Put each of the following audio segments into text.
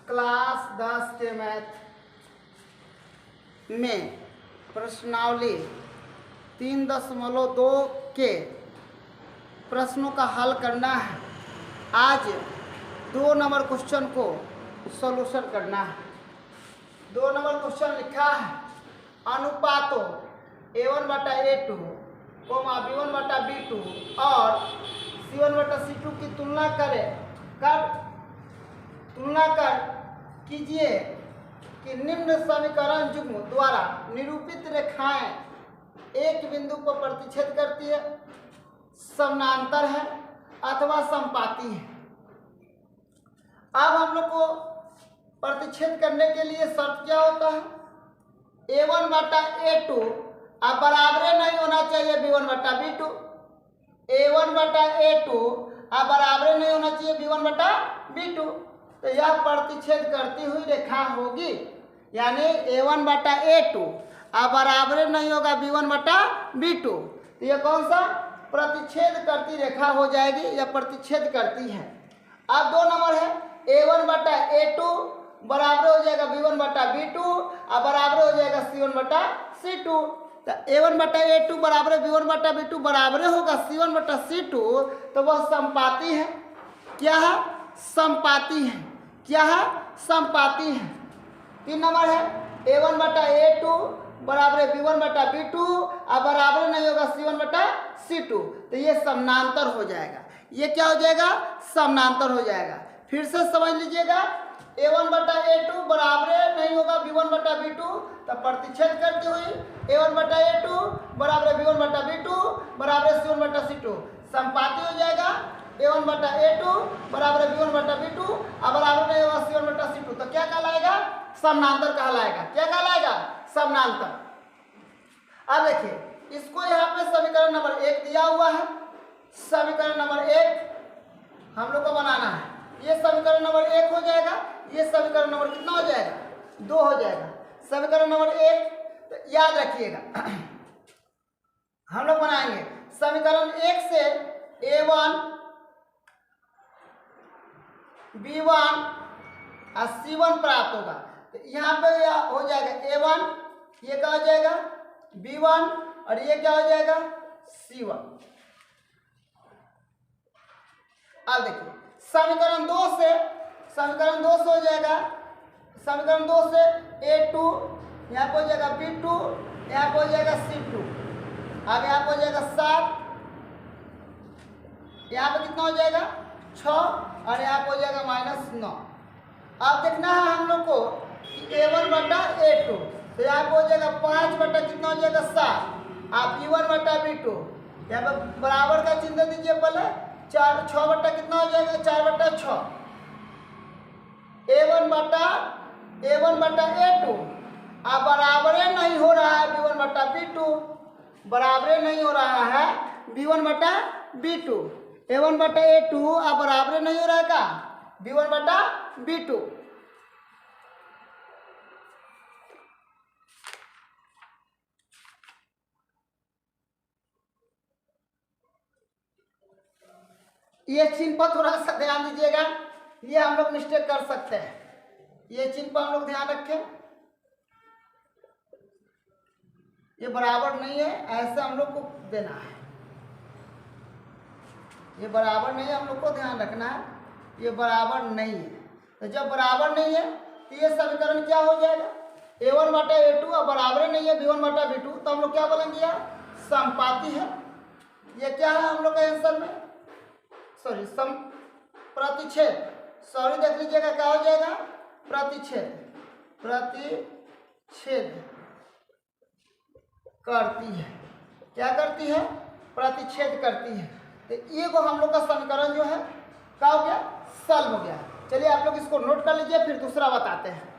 Class 10 के math में प्रश्नावली 3.2 के प्रश्नों का हल करना है। आज 2 नंबर क्वेश्चन को सॉल्यूशन करना है। 2 नंबर क्वेश्चन लिखा है अनुपातों A1/A2, B1/B2 और C1/C2 की तुलना कर कीजिए कि निम्न समीकरण युग्म द्वारा निरूपित रेखाएं एक बिंदु पर प्रतिच्छेद करती है, समानांतर है अथवा समपाती है। अब हम लोग को प्रतिच्छेद करने के लिए शर्त क्या होता है? A1/A2 अब बराबर नहीं होना चाहिए B1/B2। A1/A2 अब बराबर नहीं होना चाहिए B1/B2। तो यह प्रतिच्छेद करती हुई रेखा होगी, यानी A1/A2 अब बराबर नहीं होगा B1/B2। तो यह कौन सा प्रतिच्छेद करती रेखा हो जाएगी, यह प्रतिच्छेद करती है। अब 2 नंबर है A1/A2 बराबर हो जाएगा B1/B2 और बराबर हो जाएगा C1/C2। तो A1/A2 बराबर B1/B2 बराबर होगा C1/C2, तो वह समपाती है। क्या है? समपाती है। क्या है? समपाती है। 3 नंबर है A1/A2 बराबर B1/B2 और बराबर नहीं होगा C1/C2, तो ये समानांतर हो जाएगा। ये क्या हो जाएगा? समानांतर हो जाएगा। फिर से समझ लीजिएगा, A1/A2 बराबर नहीं होगा B1/B2, तब प्रतिच्छेद करती हुई A1/A2 बराबर B1/B2 बराबर C1/C2 समपाती हो जाएगा। A1/A2 बराबर B1/B2 और बराबर नहीं होगा C1/C2, तो क्या कहलाएगा? समानांतर कहलाएगा। क्या कहलाएगा? समानांतर। अब देखिए, इसको यहाँ पे समीकरण नंबर 1 दिया हुआ है। समीकरण नंबर 1 हम लोग को बनाना है। ये समीकरण नंबर 1 हो जाएगा, ये समीकरण नंबर कितना हो जाएगा? 2 हो जाएगा। समीकरण नंबर 1 तो याद रखिएगा हम लोग बनाएंगे समीकरण 1 से A1 B1 और C1 प्राप्त होगा। तो यहाँ पे हो जाएगा A1, ये क्या हो जाएगा? B1 और ये क्या हो जाएगा? C1। अब देखिए समीकरण 2 से हो जाएगा, समीकरण 2 से A2 यहाँ पे हो जाएगा B2, यहाँ पे हो जाएगा C2। अब यहाँ पे हो जाएगा 7, यहाँ पे कितना हो जाएगा? 6 और यहाँ पे हो जाएगा -9। अब देखना है हम लोग को कि A1/A2, तो यहाँ पे हो जाएगा 5 कितना हो जाएगा? 7। आप B1/B2 यहाँ पे बराबर का चिन्ह दीजिए पहले। 6 कितना हो जाएगा? 4/6। A1/A2 अब बराबर नहीं हो रहा है B1/B2, बराबर नहीं हो रहा है B1/B2। A1/A2 अब बराबर नहीं हो रहा है का B1/B2। ये चिन्ह पर थोड़ा सा ध्यान दीजिएगा, ये हम लोग मिस्टेक कर सकते हैं। ये चिन्ह पर हम लोग ध्यान रखें, ये बराबर नहीं है, ऐसे हम लोग को देना है। ये बराबर नहीं है, हम लोग को ध्यान रखना है, ये बराबर नहीं है। तो जब बराबर नहीं है तो ये समीकरण क्या हो जाएगा? A1/A2 और बराबर नहीं है B1/B2, तो हम लोग क्या बोलेंगे? यार समपाती है। ये क्या है हम लोग का आंसर में? सॉरी प्रतिच्छेद, सॉरी देख लीजिएगा क्या हो जाएगा? प्रतिच्छेद करती है। क्या करती है? प्रतिच्छेद करती है। तो ये को हम लोग का समीकरण जो है क्या हो गया? सॉल्व हो गया। चलिए आप लोग इसको नोट कर लीजिए, फिर दूसरा बताते हैं।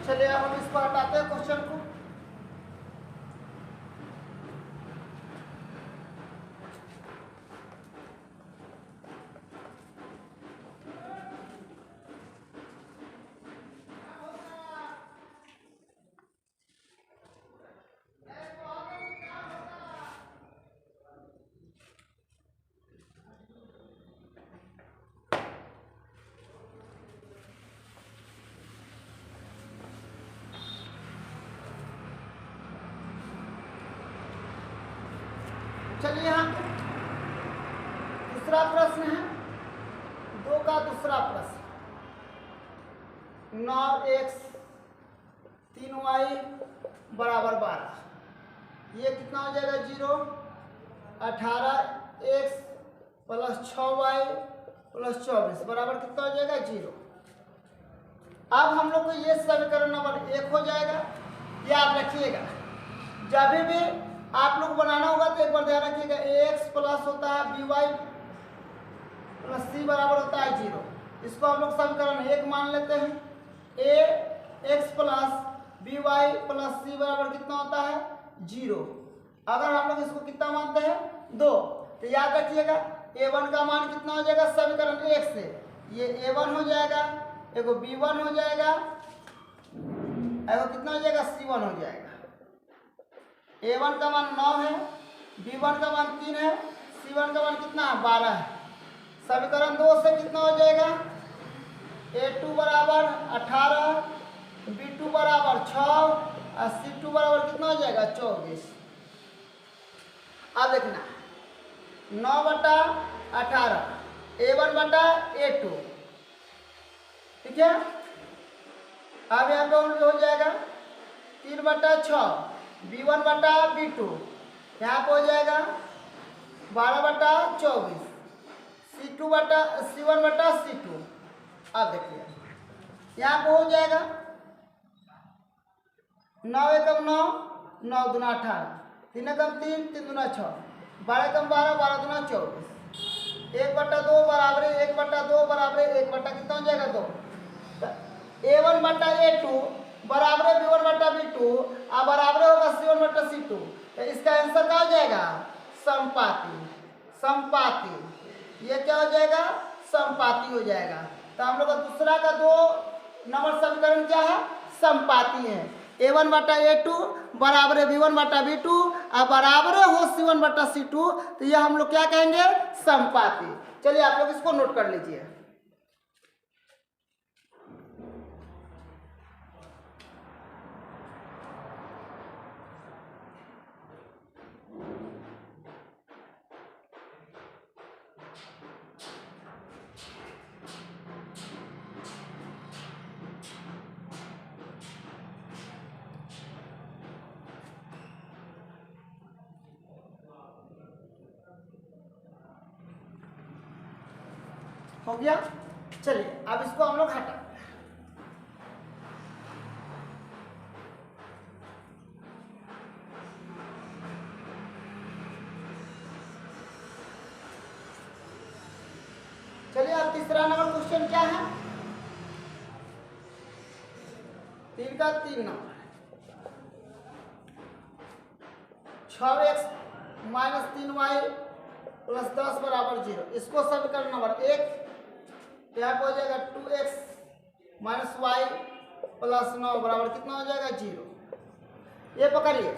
चलिए अब हम इसको हटाते हैं क्वेश्चन को। चलिए यहाँ पे दूसरा प्रश्न है, 2 का दूसरा प्रश्न। 9x 3y बराबर 12, ये कितना हो जाएगा 0। 18x प्लस 6y प्लस 24 बराबर कितना हो जाएगा 0। अब हम लोग को ये समीकरण नंबर 1 हो जाएगा। याद रखिएगा, जब भी आप लोग बनाना होगा तो एक बार ध्यान रखिएगा, ax प्लस होता है by प्लस c बराबर होता है 0। इसको हम लोग समीकरण 1 मान लेते हैं। ax plus by plus c बराबर कितना होता है 0। अगर हम लोग इसको कितना मानते हैं 2, तो याद रखिएगा a1 का मान कितना हो जाएगा समीकरण 1 से, ये a1 हो जाएगा, एगो b1 हो जाएगा, एगो कितना हो जाएगा c1 हो जाएगा। a1 का मान 9 है, b1 का मान 3 है, c1 का मान कितना है 12 है। समीकरण 2 से कितना हो जाएगा, a2 बराबर 18, b2 बराबर 6 और c2 बराबर कितना हो जाएगा 24। अब देखना 9/18 a1/a2, ठीक है। अब यहाँ पे हो जाएगा 3/6 b1/b2, यहाँ पे हो जाएगा 12/24 c1/c2। अब देखिए यहाँ पे हो जाएगा 9 एकम 9, 9 दूना 18, 3 एकम 3, 3 दूना 6, 12 एकम 12, 12 दूना 24, 1/2 बराबर 1/2 बराबर 1 कितना हो जाएगा 2। a1/a2 बराबर b1/b2 और बराबर होगा c1/c2। तो इसका आंसर क्या हो जाएगा समपाती। समपाती, ये क्या हो जाएगा समपाती हो जाएगा। तो हम लोग का दूसरा का 2 नंबर समीकरण क्या है समपाती है। a1/a2 बराबर b1/b2 और बराबर हो c1/c2, तो यह हम लोग क्या कहेंगे समपाती। चलिए आप लोग इसको नोट कर लीजिए। हो गया। चलिए अब इसको हम लोग हटा, चलिए अब तीसरा नंबर क्वेश्चन क्या है 3 का 3 number. 6x minus 3y plus 10 बराबर 0, इसको समीकरण नंबर 1 यहाँ पे हो जाएगा 2x माइनस वाई प्लस 9 बराबर कितना हो जाएगा 0। ये पकड़िए,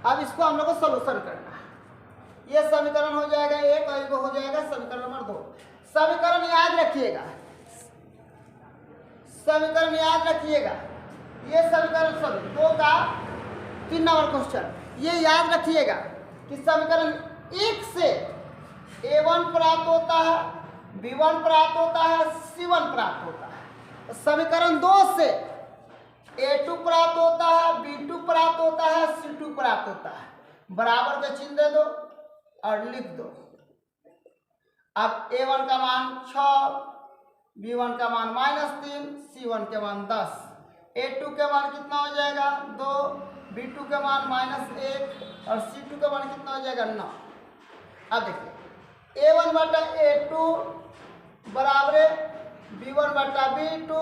अब इसको हम लोग को सोल्यूशन करना है। ये समीकरण हो जाएगा 1 और ये हो जाएगा समीकरण नंबर 2। समीकरण याद रखिएगा, समीकरण याद रखिएगा, ये समीकरण सब 2 का 3 नंबर क्वेश्चन, ये याद रखिएगा कि समीकरण 1 से a1 प्राप्त होता है, b1 प्राप्त होता है, c1 प्राप्त होता है। समीकरण 2 से a2 प्राप्त होता है, b2 प्राप्त होता है, c2 प्राप्त होता है। बराबर का चिन्ह दे दो और लिख दो। अब a1 का मान 6, b1 का मान -3, c1 के मान 10, a2 के मान कितना हो जाएगा 2, b2 के मान -1 और c2 का मान कितना हो जाएगा 9। अब देखिए a1/a2 बराबर b1/b2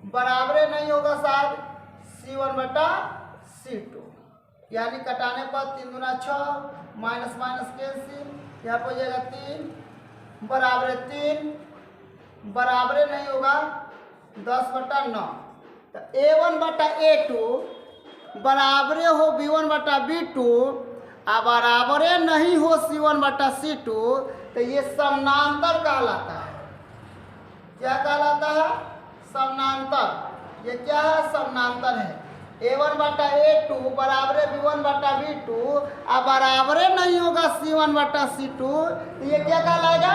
बराबर नहीं होगा साहब C1 बटा C2, यानी कटाने पर 3 दूना 6 माइनस माइनस कैंसिल, यहाँ पर हो जाएगा 3 बराबर 3 बराबर नहीं होगा 10 बटा 9। तो A1 बटा A2 बराबरे हो B1 बटा B2 आ बराबरे नहीं हो C1 बटा C2, तो ये समानांतर कहलाता है। क्या कहलाता है? समानांतर। ये क्या है? समानांतर है। A1 बटा A2 बराबरे B1 बटा B2 आ बराबरे नहीं होगा C1 बटा C2, तो ये क्या कहलाएगा?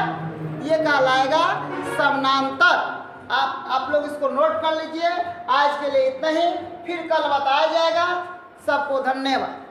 ये कहलाएगा समानांतर। आप लोग इसको नोट कर लीजिए। आज के लिए इतना ही, फिर कल बताया जाएगा। सबको धन्यवाद।